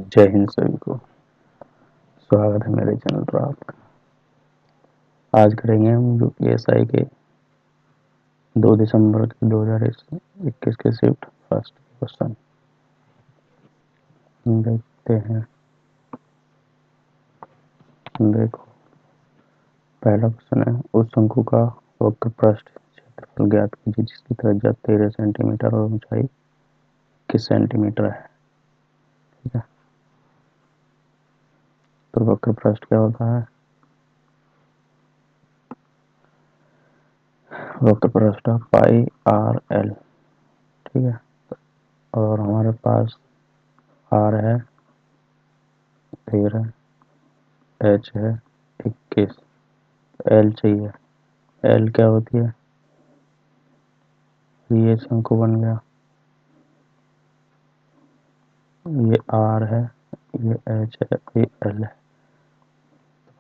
जय हिंद सभी को। स्वागत है मेरे चैनल पर आपका। आज करेंगे हम यूपीएसआई के 2 दिसंबर 2021 के शिफ्ट फर्स्ट क्वेश्चन। देखते हैं। देखो, पहला क्वेश्चन है, उस शंकु का वक्र पृष्ठ क्षेत्रफल ज्ञात कीजिए जिसकी त्रिज्या 13 सेंटीमीटर और ऊंचाई किस सेंटीमीटर है। ठीक है, तो वक्र पृष्ठ क्या होता है? वक्र पृष्ठ पाई आर एल। ठीक है, और हमारे पास आर है 13, एच है 21, एल चाहिए। एल क्या होती है? ये शंकु बन गया, ये आर है, ये एच है, ये एल है।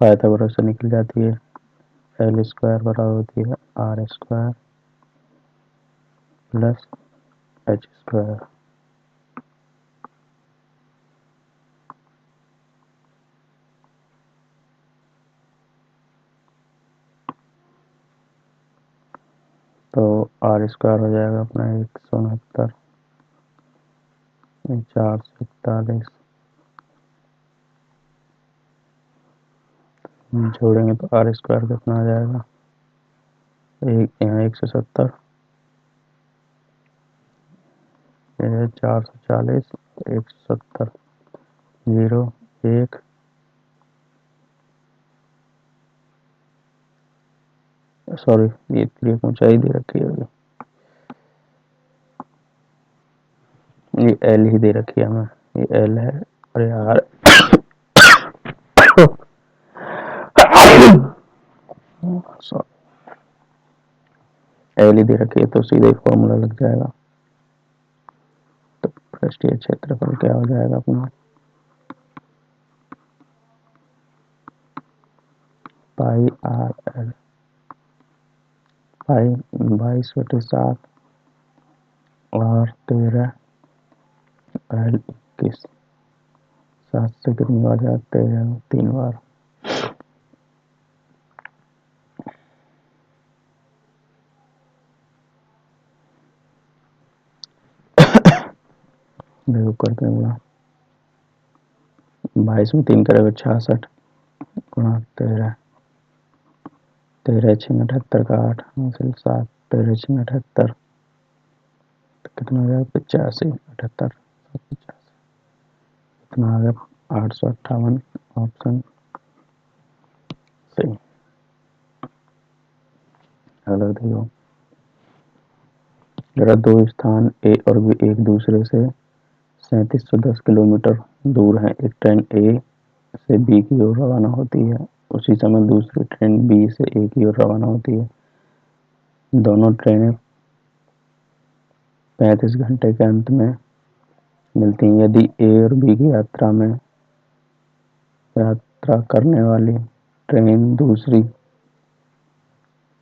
पाइथागोरस से निकल जाती है, एल स्क्वायर बराबर होती है R square plus H square. तो आर स्क्वायर हो जाएगा अपना 169, 441, जोड़ेंगे तो आर स्क्वायर कितना आ जाएगा? यहाँ 170, 440, 170, 0, 1, सॉरी ये इतनी ऊंचाई दे रखी है, ये एल ही दे रखी है हमें, ये एल है और ये आर एल ही दे रखी है, तो सीधे फॉर्मूला लग जाएगा। तो पृष्ठीय क्षेत्रफल क्या हो जाएगा अपना? पाई आर एल, पाई 22/7 और 13, एल 21। 7 से कितनी बार जाते हैं? 3 बार। देखो करते हैं बड़ा, 22 में 3 करेगा 66 गुणा 13, 13 6 78 का 8 हासिल 7, 13 6 78, तो कितना हो जाएगा? 85, 78, 85, कितना आ गया? 858। ऑप्शन सही। अगर देखो, अगर दो स्थान ए और बी एक दूसरे से 3710 किलोमीटर दूर है, एक ट्रेन ए से बी की ओर रवाना होती है, उसी समय दूसरी ट्रेन बी से ए की ओर रवाना होती है। दोनों ट्रेनें 35 घंटे के अंत में मिलती हैं। यदि ए और बी की यात्रा करने वाली ट्रेन दूसरी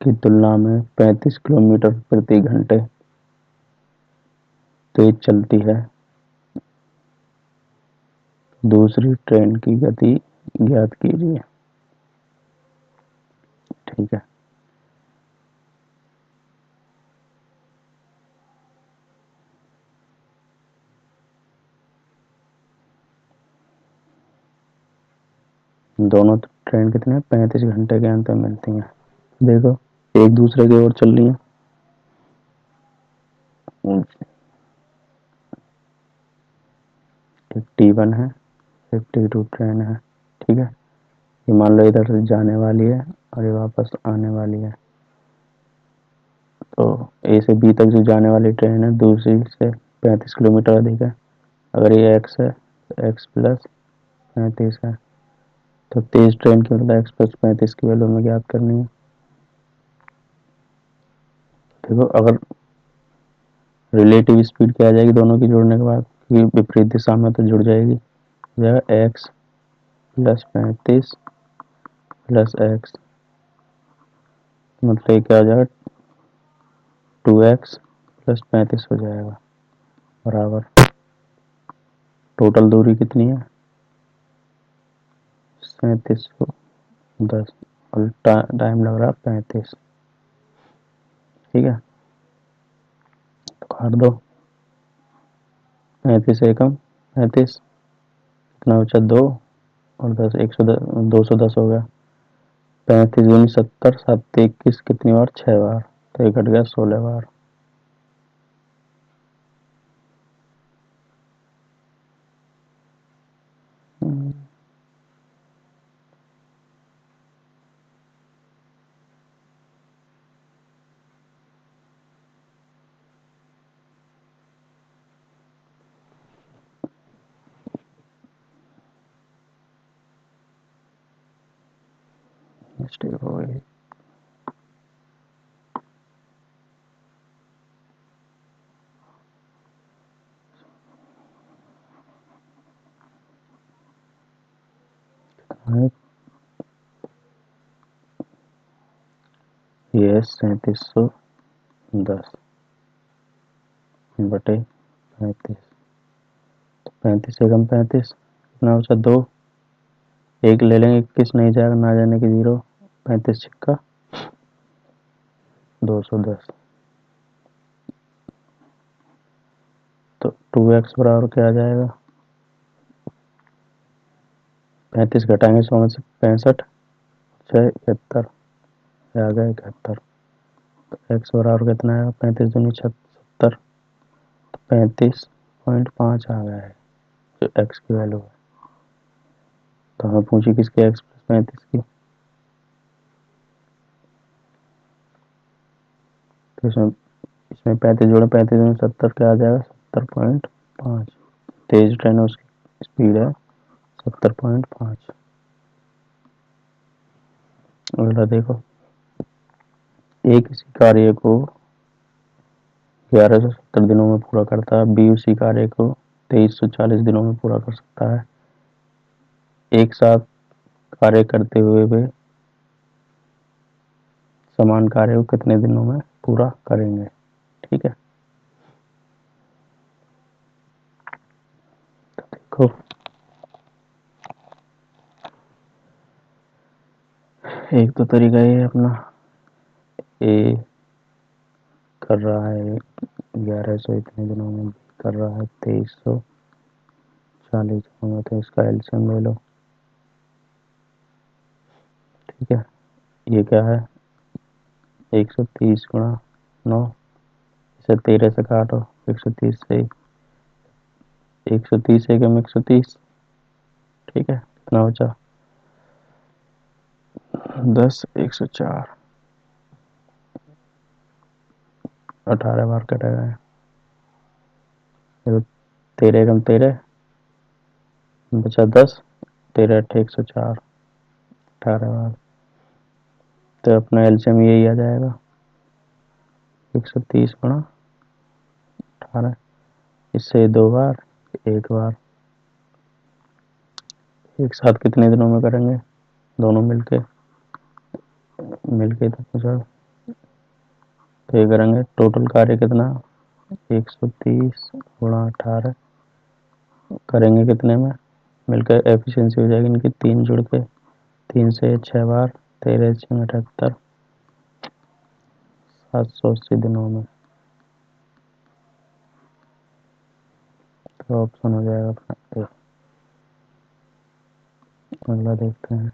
की तुलना में 35 किलोमीटर प्रति घंटे तेज चलती है, दूसरी ट्रेन की गति ज्ञात कीजिए। ठीक है, दोनों ट्रेन कितने 35 घंटे के अंतर मिलती हैं। देखो, एक दूसरे की ओर चल रही है, एक T1 है, एक T2 ट्रेन है। ठीक है, ये मान लो इधर से जाने वाली है और ये वापस आने वाली है। तो ए से बी तक जो जाने वाली ट्रेन है दूसरी से 35 किलोमीटर अधिक है। अगर ये x है तो x प्लस 35 है, तो तेज ट्रेन की मतलब x प्लस 35 की वैल्यू हमें ज्ञात करनी है। देखो, अगर रिलेटिव स्पीड क्या आ जाएगी दोनों की जोड़ने के बाद, विपरीत दिशा में तो जुड़ जाएगी, x प्लस 35 प्लस x, मतलब क्या हो जाएगा? 2x प्लस 35 हो जाएगा बराबर, टोटल दूरी कितनी है? 3710 और टाइम लग रहा है 35। ठीक है, तो काट दो। 35 एकम 35, कितना बचा 2 और 10, 110, 210 हो गया। 35 दूनी 70, 7 21, कितनी बार 6 बार, तो ये कट गया 16 बार। मिस्टेक हो गई। ये 3710 बटे 35, 35 एकम 35, कितना बचा 2, एक ले लेंगे, 21 नहीं जाएगा, ना जाने की 0, 35 छिक्का 210। तो 2x बराबर क्या आ जाएगा, 35 घटाएंगे 100 में से 65, 6 71, आ गया 71। तो x बराबर कितना आएगा, 35 दूनी 70, 35.5 आ गया है जो x की वैल्यू है। तो हमें पूछी किसकी, x प्लस 35 की। तो इसमें 35 जोड़े, 35 में 70 क्या आ जाएगा, 70.5। तेज ट्रेन है, उसकी स्पीड है 70.5। अगला देखो, एक इसी कार्य को 1170 दिनों में पूरा करता है, बी उसी कार्य को 2340 दिनों में पूरा कर सकता है। एक साथ कार्य करते हुए वे समान कार्य को कितने दिनों में पूरा करेंगे। ठीक है, तो देखो एक तो तरीका ये अपना ए कर रहा है 1100 इतने दिनों में, कर रहा है 2340 दिनों में, तो इसका एलसीएम ले लो। ठीक है, ये क्या है 130 गुणा 9, इसे 13 से काटो, 130 से 130 एकम 130। ठीक है, कितना बचा 10 104, 18 बार कटेगा। तो 13 एकम 13 बचा 10, 13 अट्ठे 104, 18 बार। तो अपना एलसीएम यही आ जाएगा 130 गुणा 18। इससे 2 बार, 1 बार, एक साथ कितने दिनों में करेंगे, दोनों मिलके मिलके तो ये करेंगे। टोटल कार्य कितना 130 गुणा 18 करेंगे कितने में, मिलकर एफिशिएंसी हो जाएगी इनकी 3 जुड़ के, 3 से 6 बार, 13 6 78, 780 दिनों में। तो ऑप्शन हो जाएगा अपना ए। अगला देखते हैं,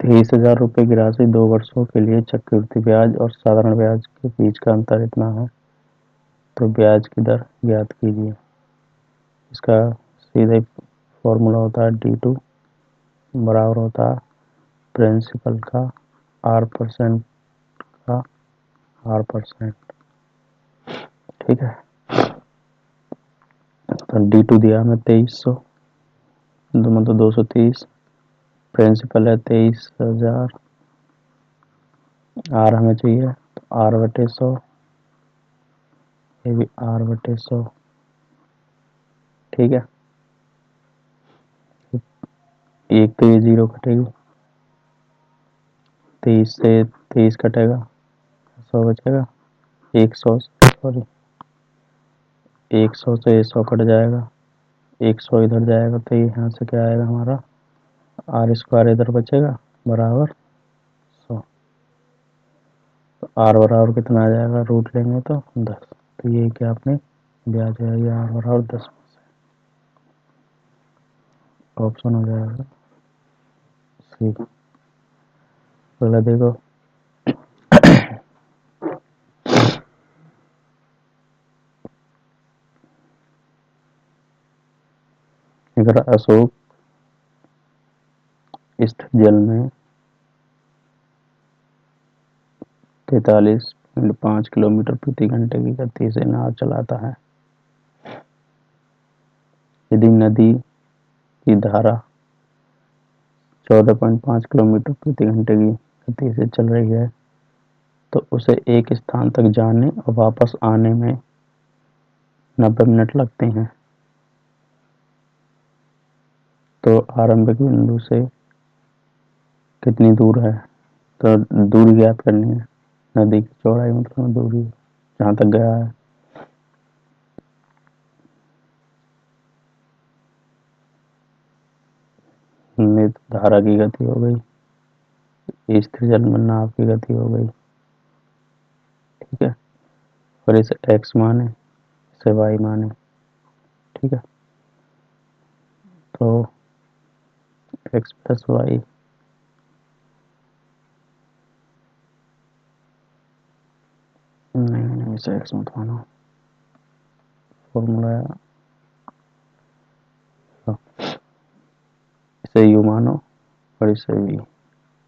23,000 रुपये की राशि 2 वर्षों के लिए चक्रवृद्धि ब्याज और साधारण ब्याज के बीच का अंतर इतना है, तो ब्याज की दर ज्ञात कीजिए। इसका सीधे फॉर्मूला होता है D2 बराबर होता है प्रिंसिपल का R% का R%। ठीक है, तो D2 दिया हमें 2300, मतलब 230, प्रिंसिपल है 23,000, R हमें चाहिए तो R/100, ये भी R/100। ठीक है, एक तो ये 0 कटेगी, 23 से 23 कटेगा, 100 बचेगा, 100 सॉरी 100 से 100 कट जाएगा, 100 इधर जाएगा तो यहाँ से क्या आएगा हमारा आर स्क्वायर इधर बचेगा बराबर 100। तो आर बराबर कितना आ जाएगा, रूट लेंगे तो 10। तो ये क्या आपने ब्याज है आर बराबर 10 ऑप्शन हो जाएगा सी। पहले देखो अगर अशोक स्थित जल में 43.5 किलोमीटर प्रति घंटे की गति से नाव चलाता है, यदि नदी की धारा 14.5 किलोमीटर प्रति घंटे की गति से चल रही है तो उसे एक स्थान तक जाने और वापस आने में 90 मिनट लगते हैं। तो आरंभिक बिंदु से कितनी दूर है, तो दूरी ज्ञात करनी है। नदी की चौड़ाई मतलब दूरी जहाँ तक गया है। धारा की गति हो गई, स्थिर जल में नाव की गति हो गई, ठीक है। और इसे x माने, इसे y माने, ठीक है। तो x प्लस वाई नहीं, इसे x मत मानो, फॉर्मूला इसे u मानो और इसे v।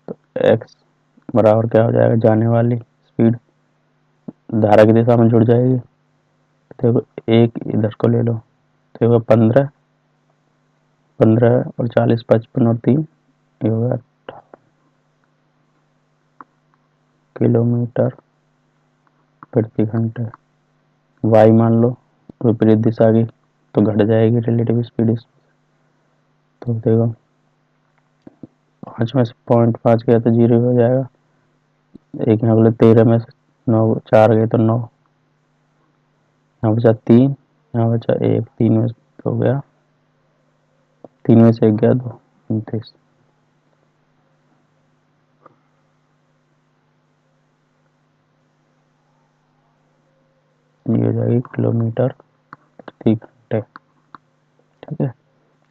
तो x बराबर क्या हो जाएगा, जाने वाली स्पीड धारा की दिशा में जुड़ जाएगी। देखो एक इधर को ले लो, देखो 15 और 40 55 और 3 ये होगा किलोमीटर प्रति घंटे। वाई मान लो विपरीत दिशा की तो घट जाएगी रिलेटिव स्पीड। तो देखो 5 में से 0.5 गया तो 0 हो जाएगा। एक यहाँ बोले 13 में से 9 4 गए तो 9, यहाँ बचा 3, यहाँ बचा 1, 3 में से हो गया, 3 में से 1 गया 2, 29। ये हो जाएगी किलोमीटर प्रति घंटे, ठीक है।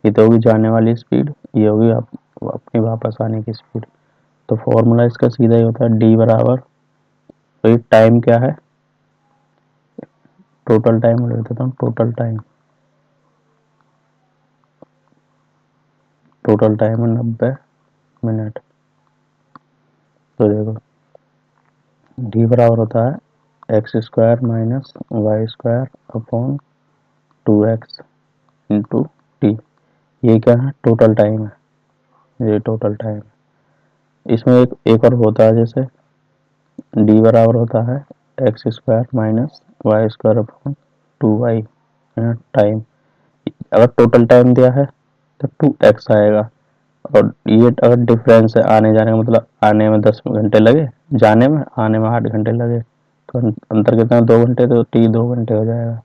ये तो होगी जाने वाली स्पीड, ये होगी आप अपनी वापस आने की स्पीड। तो फॉर्मूला इसका सीधा ही होता है डी बराबर, तो ये टाइम क्या है, टोटल टाइम लिख देता हूँ, टोटल टाइम है 90 मिनट। तो देखो डी बराबर होता है X square minus Y square upon 2x into T. ये क्या है, टोटल टाइम है, ये टोटल टाइम। इसमें एक और होता है, जैसे डी बराबर होता है X square minus Y square upon 2y time. अगर टोटल टाइम दिया है तो 2x आएगा, और ये अगर डिफरेंस है आने जाने का, मतलब आने में 10 घंटे लगे, जाने में, आने में 8 घंटे लगे, तो अंतर कितना, 2 घंटे, तो टी 2 घंटे हो जाएगा।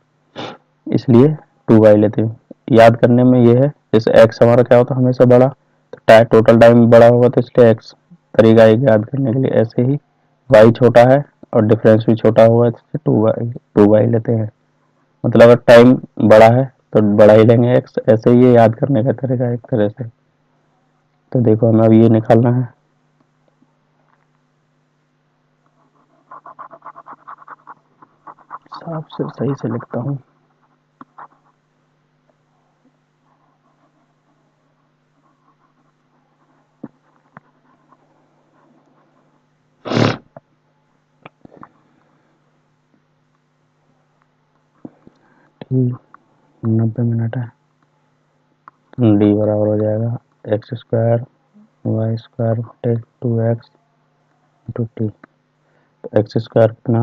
इसलिए 2y लेते हैं। याद करने में ये है, जैसे x हमारा क्या होता है हमेशा बड़ा, तो टोटल टाइम बड़ा होगा तो इसलिए x तरीका एक याद करने के लिए। ऐसे ही y छोटा है और डिफरेंस भी छोटा होगा, इसलिए 2y लेते हैं। मतलब अगर टाइम बड़ा है तो बड़ा ही लेंगे x। ऐसे ही ये याद करने का तरीका एक तरह से। तो देखो हमें अब ये निकालना है, साफ से सही से लिखता हूँ। ठीक 90 मिनट है, डी बराबर हो जाएगा एक्स स्क्वायर वाई स्क्वायर बटे 2x इंटू टी। तो एक्स स्क्वायर कितना,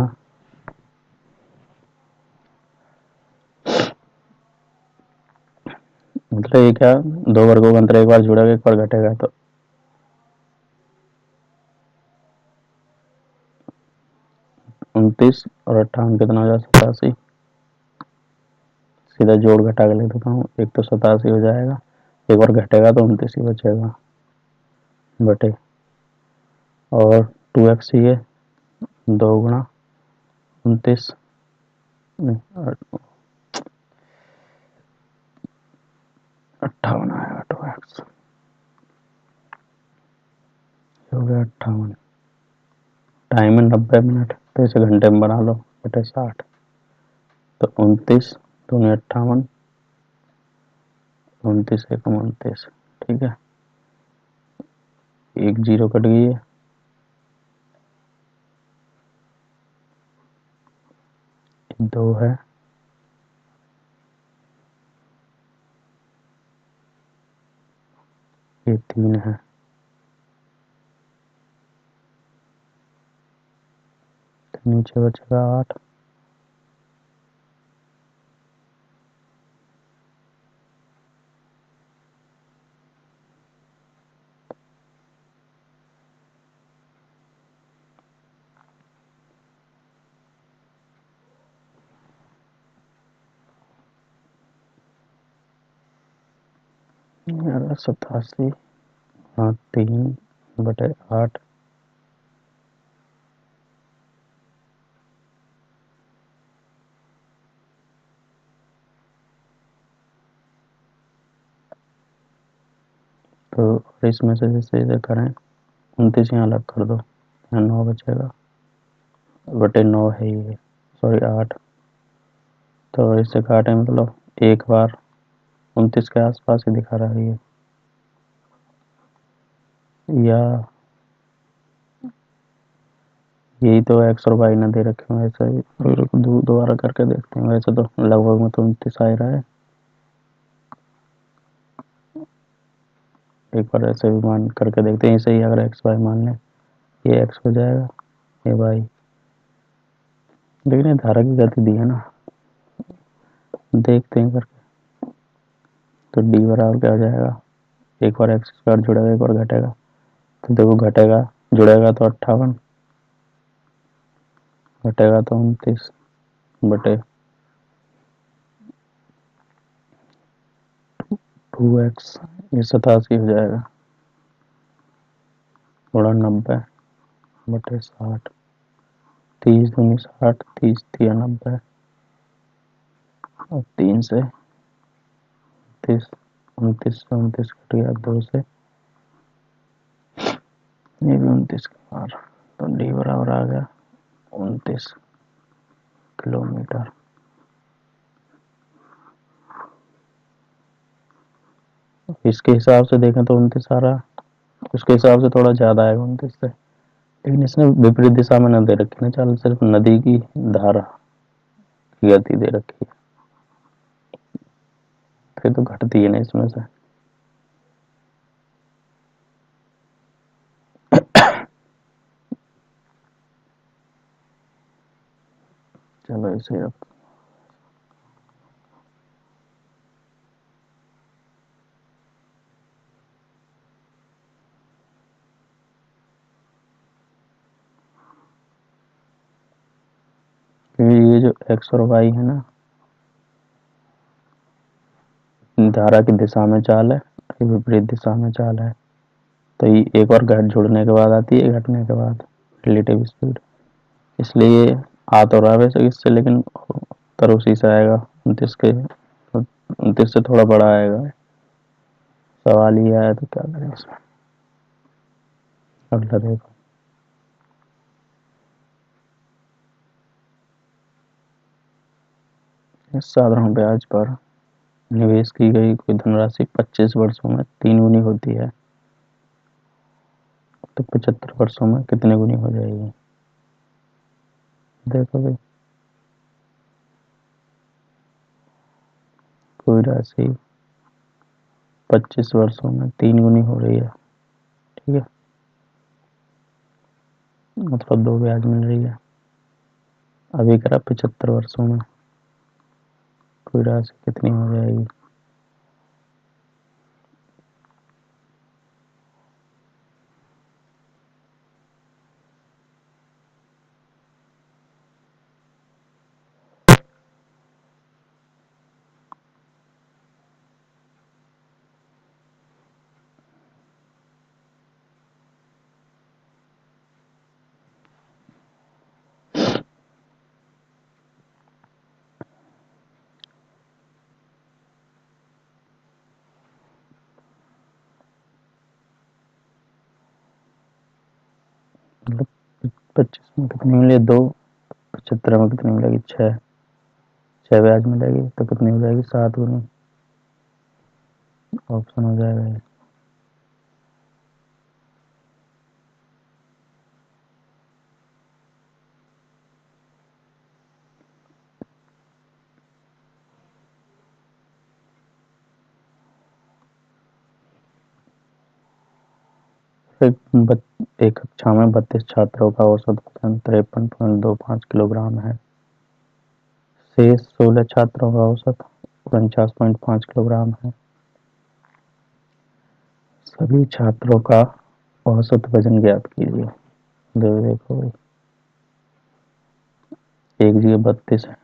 मतलब ये क्या, दो वर्गों का अंतर एक बार जुड़ेगा एक बार घटेगा, तो 29 और 58 कितना हो जाए 87, सीधा जोड़ घटा के लिख देता हूँ। एक तो 87 हो जाएगा, एक बार घटेगा तो 29 ही बचेगा बटे, और 2x ही है, 2 गुणा 29, 58 आएगा 2x, हो गया 58। टाइम है 90 मिनट, तो इसे घंटे में बना लो, बटे 60, तो 29 दूनी 58, 29 एकम 29, ठीक है। एक जीरो कट गई है, 2 है, ये 3 है, तो नीचे बचेगा 8। यार 87, हाँ 3 बटे 8, तो इसमें से जैसे इसे करें 29 यहाँ अलग कर दो, यहाँ 9 बचेगा, बटे 9 है ये, सॉरी 8, तो इससे काटे मतलब एक बार 29 के आसपास ही दिखा रहा है ये, या यही तो एक्स और वाई ने दे रखे हैं, वैसे ही दोबारा करके देखते हैं। वैसे तो लगभग में तो 29 आ ही रहा है, एक बार ऐसे भी मान करके देखते हैं। इसे ही अगर एक्स वाई मान लें, ये एक्स हो जाएगा, ये वाई, लेकिन ये धारा की गति दी है ना, देखते हैं करके। तो डी बराबर क्या हो जाएगा, एक बार एक्स स्क्वायर जुड़ेगा, एक बार घटेगा, तो देखो घटेगा, जुड़ेगा तो 58, घटेगा तो 29, बटे 2x, ये 87 हो जाएगा, थोड़ा 90 बटे 60, 30 दूनी 60, 30 तिया 90, और 3 से 29, 29 से 29 कट गया, 2 से ये भी 29 के बाहर, तो डी बराबर आ गया 29 किलोमीटर। इसके हिसाब से देखें तो 29 आ रहा, उसके हिसाब से थोड़ा ज़्यादा आएगा 29 से, लेकिन इसने विपरीत दिशा में न दे रखी ना चाल, सिर्फ नदी की धारा की गति दे रखी है, फिर तो घटती है ना इसमें से। चलो इसे अब ये जो एक्स और वाई है ना, धारा की दिशा में चाल है, विपरीत दिशा में चाल है, तो ये एक बार घट जुड़ने के बाद आती है, घटने के बाद रिलेटिव स्पीड, इसलिए आ तो रहा वैसे इससे, लेकिन उत्तर उसी से आएगा 29 के, 29 से थोड़ा बड़ा आएगा। सवाल ये आया तो क्या करें इसमें, अगला देखो। इस साधारण ब्याज पर निवेश की गई कोई धनराशि 25 वर्षों में 3 गुनी होती है, तो 75 वर्षों में कितने गुनी हो जाएगी। देखो भाई, कोई राशि 25 वर्षों में 3 गुनी हो रही है, ठीक है, मतलब 2 ब्याज मिल रही है। अभी करा 75 वर्षों में, कोई राशि कितनी हो जाएगी। 25 में कितनी मिली? 2। 75 में कितनी मिलेगी? 6। 6 ब्याज मिलेगी तो कितनी हो जाएगी? 7 गुनी। ऑप्शन हो जाएगा ये। एक कक्षा में 32 छात्रों का औसत वजन 53.25 किलोग्राम है। शेष 16 छात्रों का औसत 49.5 किलोग्राम है। सभी छात्रों का औसत वजन ज्ञात कीजिए। देखो भाई, एक जगह 32 है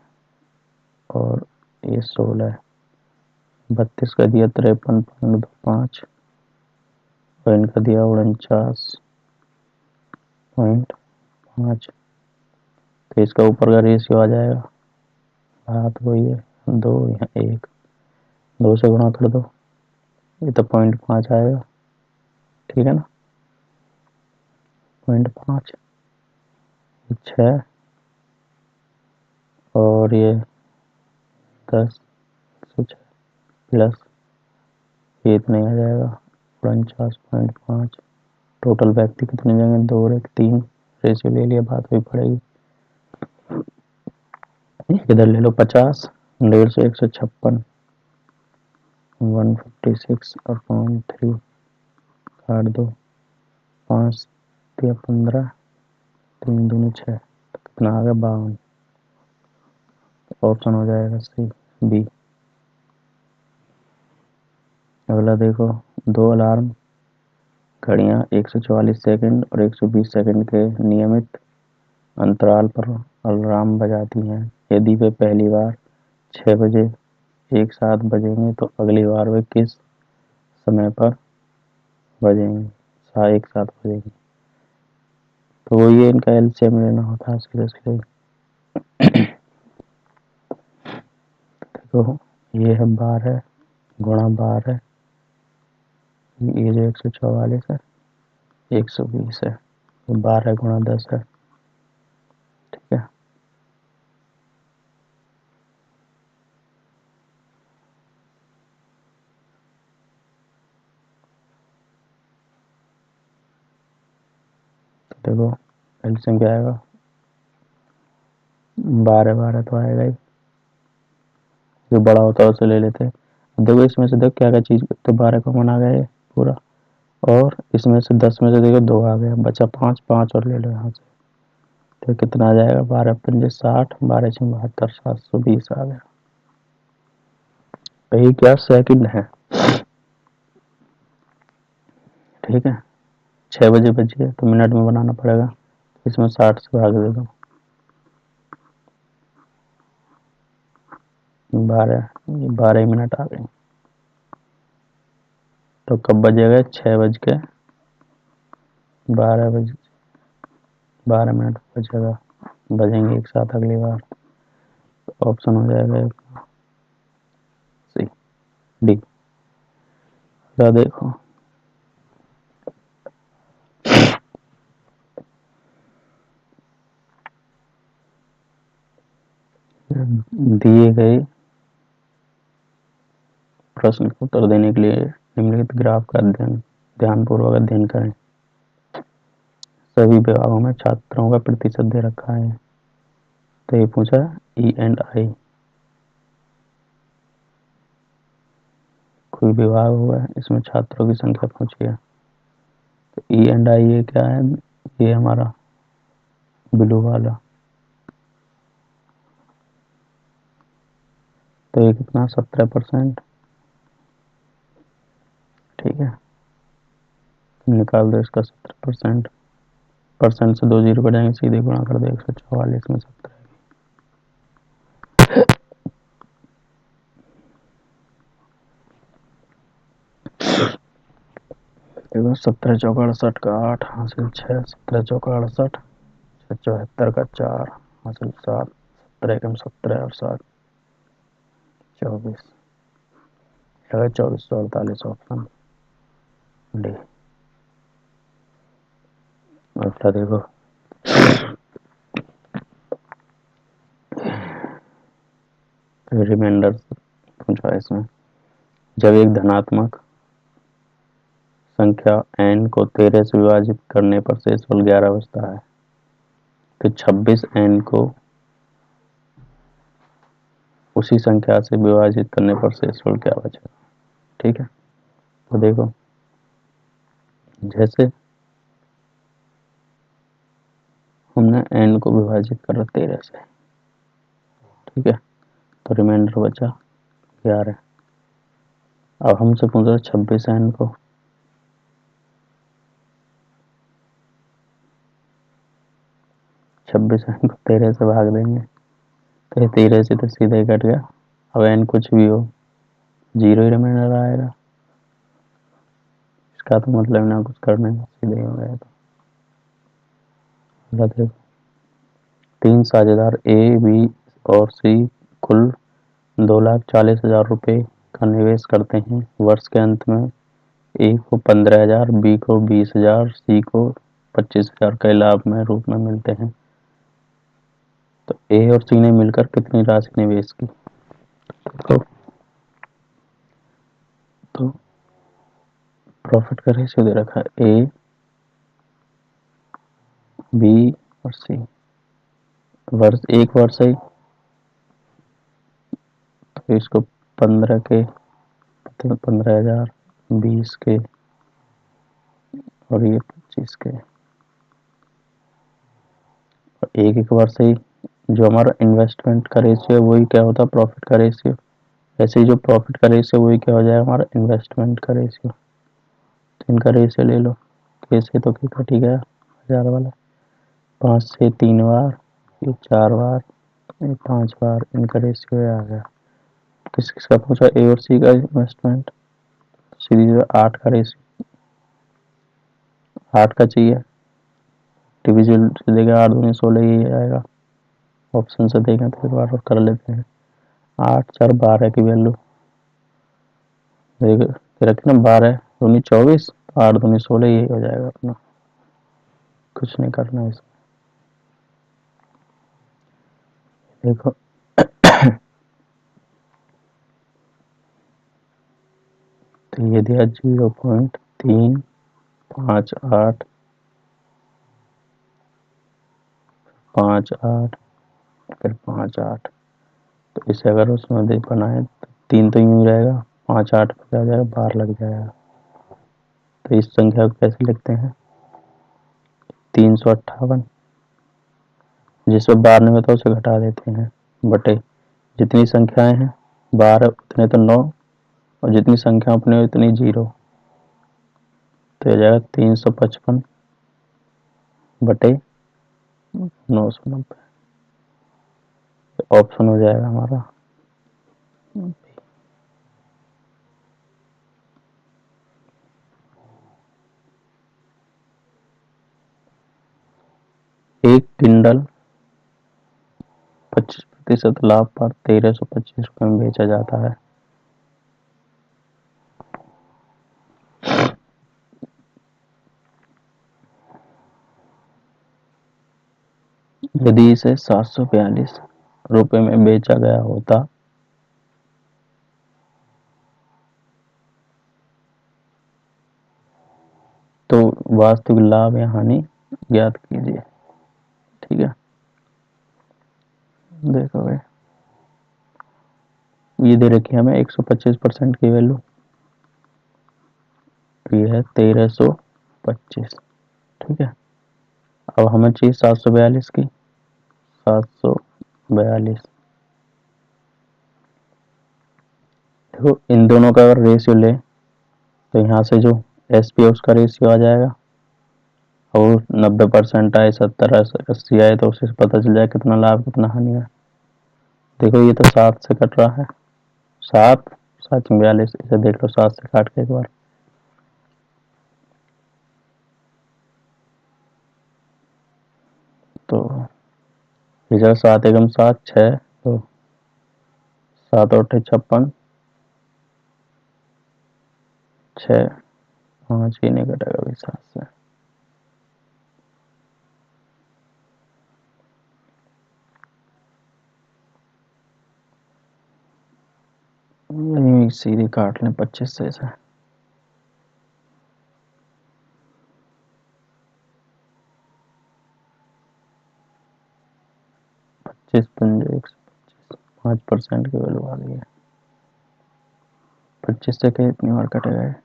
और ये 16 है। 32 का दिया 53.25 और इनका दिया 49.5। तो इसका ऊपर का रेशियो आ जाएगा, बात वही है, 2 या 1। 2 से गुणा कर दो, ये तो 0.5 आएगा। ठीक है ना, 0.5, 6 और ये 10 प्लस ये इतना ही आ जाएगा 49.5। टोटल व्यक्ति कितने जाएंगे? 2 और 1 3। रेशियो ले लिया, बात वही पड़ेगी। इधर ले लो 50, 150, 156, 156 और 3 काट दो, 5 या 15, 3 दूनी 6, तो कितना आ गया? 52। ऑप्शन हो जाएगा सी, बी। अगला देखो, 2 अलार्म घड़ियां 144 सेकंड और 120 सेकंड के नियमित अंतराल पर अलार्म बजाती हैं। यदि वे पहली बार 6 बजे एक साथ बजेंगे तो अगली बार वे किस समय पर बजेंगे? एक साथ बजेंगे। तो ये इनका एलसीएम लेना होता है सीरियसली। देखो ये है 12 गुणा 12, ये जो 144 है 120 है, 12 गुणा 10 है। ठीक है, तो देखो एलसीएम क्या आएगा? 12 12 तो आएगा ही, जो बड़ा होता है उसे ले लेते हैं। देखो इसमें से देखो क्या क्या चीज, तो 12 कॉमन आ गया ये पूरा, और इसमें से 10 में से देखो 2 आ गया, बचा 5, 5 और ले लो यहाँ से। तो कितना आ जाएगा? 12 पंजे 60, 12 छः 72, 720 आ गया। यही क्या सेकंड है। ठीक है, 6 बजे बजिए तो मिनट में बनाना पड़ेगा, इसमें 60 से भाग दे दो, 12 मिनट आ गए। तो कब बजेगा? 6 बज के 12 मिनट बजेगा, बजेंगे एक साथ अगली बार। ऑप्शन हो जाएगा सी, डी। देखो दिए गए प्रश्न का उत्तर देने के लिए निम्नलिखित ग्राफ का ध्यानपूर्वक अध्ययन करें। सभी विभागों में छात्रों का प्रतिशत दे रखा है। तो ये पूछा ई एंड आई, कोई विभाग हुआ है इसमें छात्रों की संख्या पूछी है। तो ई एंड आई ये क्या है? ये हमारा ब्लू वाला, तो ये कितना? 17%। ठीक है, निकाल दो इसका 17%। परसेंट से 2 जीरो कटाएंगे, सीधे गुणा कर दो 144 में 17। देखो 17 चौका 68 का 8 हासिल 6, 17 चौका 68, 74 का 4 हासिल 7, 17 एकम 17 और 7 24, 2448। Option D. अगला देखो, रिमाइंडर पूछा है इसमें। जब एक धनात्मक संख्या n को 13 से विभाजित करने पर शेषफल 11 बचता है, तो 26n को उसी संख्या से विभाजित करने पर शेषफल क्या बचेगा। ठीक है, तो देखो, जैसे हमने n को विभाजित करा 13 से, ठीक है, तो रिमाइंडर बचा 11। अब हमसे पूछ रहे 26n को, 13 से भाग देंगे तो ये 13 से तो सीधे कट गया। अब n कुछ भी हो, 0 ही रिमाइंडर आएगा, इसका तो मतलब ना कुछ करने में, सीधे ही हो गया। तो देखो, 3 साझेदार ए, बी और सी कुल 2,40,000 रुपये का निवेश करते हैं। वर्ष के अंत में ए को 15,000, बी को 20,000, सी को 25,000 के लाभ में रूप में मिलते हैं। तो ए और सी ने मिलकर कितनी राशि निवेश की। तो प्रॉफिट का रेशियो दे रखा है ए, बी और सी। वर्ष, एक वर्ष है तो इसको 15 के, 15,000, 20 के और ये 25 के। एक एक वर्ष ही जो हमारा इन्वेस्टमेंट का रेशियो है वही क्या होता है, प्रॉफिट का रेशियो। ऐसे ही जो प्रॉफिट का रेशियो वही क्या हो जाएगा, हमारा इन्वेस्टमेंट का रेशियो। तो इनका रेशियो ले लो, कैसे तो क्या कट ही गया 1000 वाला, 5 से 3 बार, ये 4 बार, ये 5 बार, इनका रेशियो आ गया। किस किसका पूछा, ए और सी का इन्वेस्टमेंट, सीरीज 8 का रेशियो, 8 का चाहिए, डिविजन से देगा 8 दूनी 16 ही आएगा। ऑप्शन से देखें तो एक बार और कर लेते हैं। 8 4 12 की वैल्यू रखना, 12 दूनी 24, 8 दूनी 16 यही हो जाएगा अपना, कुछ नहीं करना है इसमें। देखो तो ये दिया 0.358, 5 8, फिर 5 8। तो इसे अगर उसमें देख बनाए तो 3 तो यूं ही रहेगा, 5 8 पे आ जाएगा, बार लग जाएगा। तो इस संख्या को कैसे लिखते हैं, 358, जिसमें बार नहीं होता उसे घटा देते हैं, बटे जितनी संख्याएं हैं 12 उतने तो 9, और जितनी संख्या अपने उतनी 0, तो हो जाएगा 355 बटे 990। ऑप्शन हो जाएगा हमारा। एक किंडल 25% लाभ पर 1325 रुपये में बेचा जाता है। यदि इसे 742 रुपये में बेचा गया होता तो वास्तविक लाभ या हानि ज्ञात कीजिए। ठीक है, देखो भाई, ये दे रखी है हमें 125% की वैल्यू, ये है 1325। ठीक है, अब हमें चाहिए 742 की, 742। देखो इन दोनों का अगर रेशियो ले तो यहाँ से जो एस पी है उसका रेशियो आ जाएगा, और 90% आए, 70 80 आए तो उससे पता चल जाए कितना लाभ कितना हानि है। देखो ये तो 7 से कट रहा है, 7 7 42, इसे देख लो 7 से काट के एक बार, तो इधर 7 एकम 7 6, तो 7 और 56, 6 5 ही नहीं कटेगा भाई 7 से। यही सीधी काट लें 25 से इसे। 25 पंजे 125, 5% की वैल्यू आ गई है। 25 से कितनी बार कटेगा ये?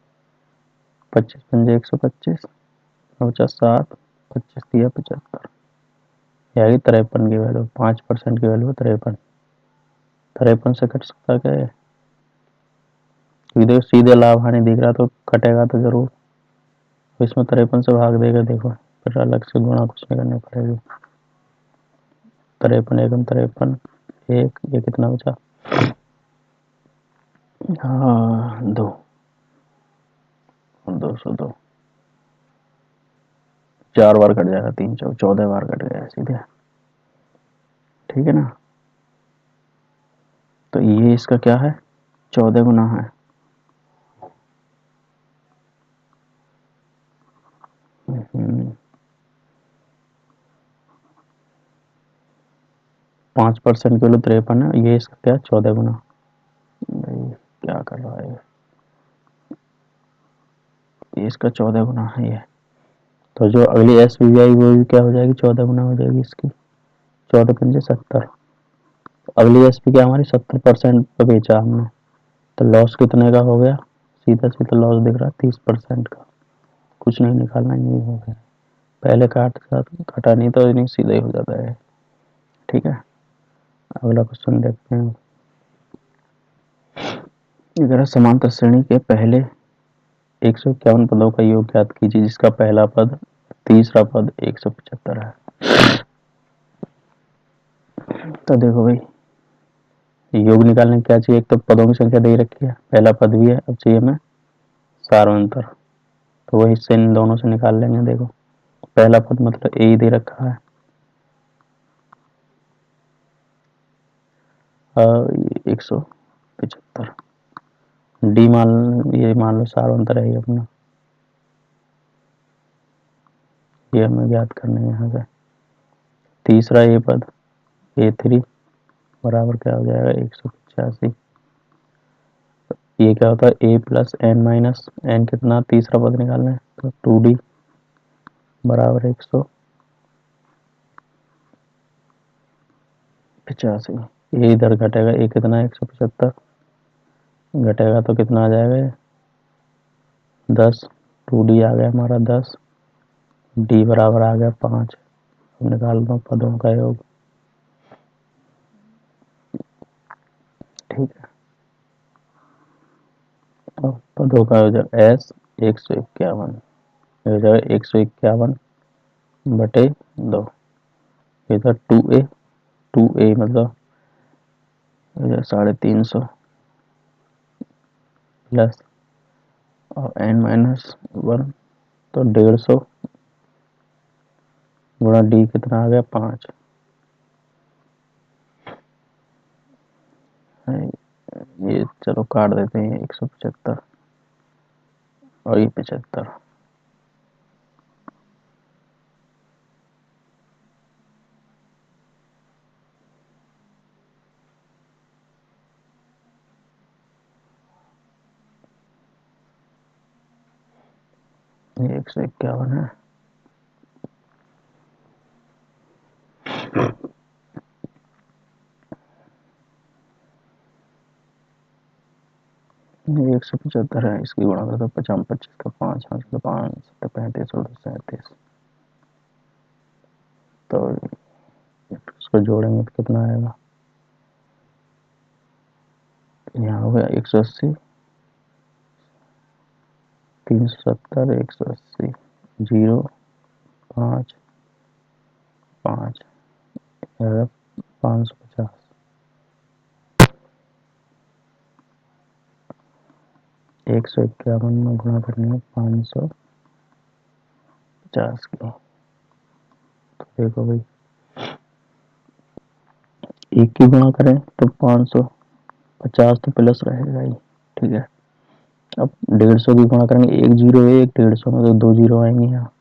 25 पंजे 125, 50, 25 दिया 75, यही 53 की वैल्यू। 5% की वैल्यू 53। 53 से कट सकता क्या है? देखो सीधे लाभ हानि दिख रहा तो कटेगा तो जरूर, इसमें 53 से भाग देगा। देखो फिर अलग से गुणा कुछ नहीं करनी पड़ेगी। 53 एकम 53, एक ये कितना बचा? हाँ 2, 202, 4 बार कट जाएगा। 3 चौक 14 बार कट गया सीधे, ठीक है ना। तो ये इसका क्या है? 14 गुना है। 5% के लिए 53 है, ये इसका क्या? 14 गुना। भाई क्या कर रहा है ये? इसका 14 गुना है ये। तो जो अगली एस वी आई वो भी क्या हो जाएगी? 14 गुना हो जाएगी इसकी। 14 पंजे 70। अगली एस पी क्या हमारी 70% पे बेचा हमने, तो लॉस कितने का हो गया? सीधा सीधा लॉस दिख रहा है 30% का। कुछ नहीं निकालना, ये हो गया। पहले काटा नहीं तो नहीं, सीधा ही हो जाता है। ठीक है, अगला क्वेश्चन देखते हैं। अगर समांतर श्रेणी के पहले 151 पदों का योग ज्ञात कीजिए जिसका पहला पद तीसरा पद 175 है। तो देखो भाई, योग निकालने क्या चाहिए? एक तो पदों की संख्या दे रखी है, पहला पद भी है, अब चाहिए हमें सार्वंतर। तो वही से इन दोनों से निकाल लेंगे। देखो पहला पद मतलब ए दे रखा है, 175। डी ये मान लो सार्वंतर है ये अपना, ये हमें ज्ञात करना है यहाँ से। तीसरा ये पद A3 बराबर क्या हो जाएगा? 185। ये क्या होता है? A plus N minus N, कितना? तीसरा पद निकालना है, तो 2D बराबर 185। ये इधर घटेगा, ये कितना? 175 घटेगा तो कितना आ जाएगा? 10। 2D आ गया हमारा 10, डी बराबर आ गया 5। निकाल दो पदों का योग। ठीक है, अब पदों का हो जाएगा एस 151, हो जाएगा 151 बटे 2। इधर 2A, 2A मतलब 350 प्लस और n-1 तो 150 गुणा डी कितना आ गया? 5। ये चलो काट देते हैं, 175 और ये 75। ये 151 है। ये 175 है, इसकी गुणा करते 50 25 का 5 5 5 35 और 37। तो इसको जोड़ेंगे तो कितना आएगा? यहाँ हो गया 180, 370, 180, 0 5 5 550। 151 में गुणा करनी है 550 की। तो देखो भाई, एक की गुणा करें तो 550 तो प्लस रहेगा ही। ठीक है, अब 150 की गुणा करेंगे, एक जीरो है, एक 150 में तो 2 जीरो आएंगे यहाँ।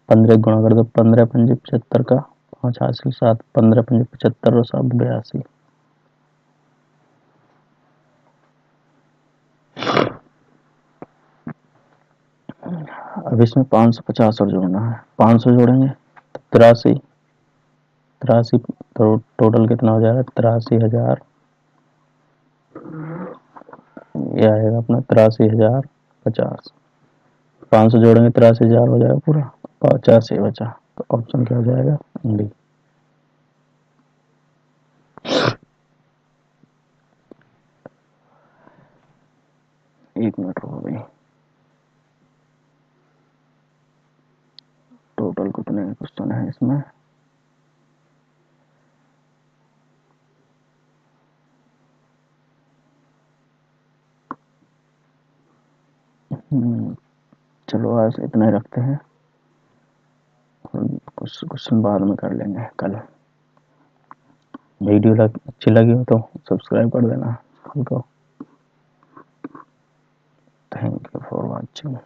15 गुणा कर दो, 15 पंजे 75 का 5 हासिल 7, 15 पंजे 75 और 7 82। अब इसमें 550 और जोड़ना है। 500 जोड़ेंगे तो 83, तो टोटल कितना हो जाएगा? 83,000। ये आएगा अपना 83,050। 500 जोड़ेंगे 83,000 हो जाएगा पूरा, 85 बचा। तो ऑप्शन क्या हो जाएगा? डी। एक मिनट हो गई। टोटल कितने क्वेश्चन है इसमें? चलो आज इतना ही रखते हैं, कुछ क्वेश्चन बाद में कर लेंगे कल। वीडियो अच्छी लगी हो तो सब्सक्राइब कर देना हमको। Thank you for watching.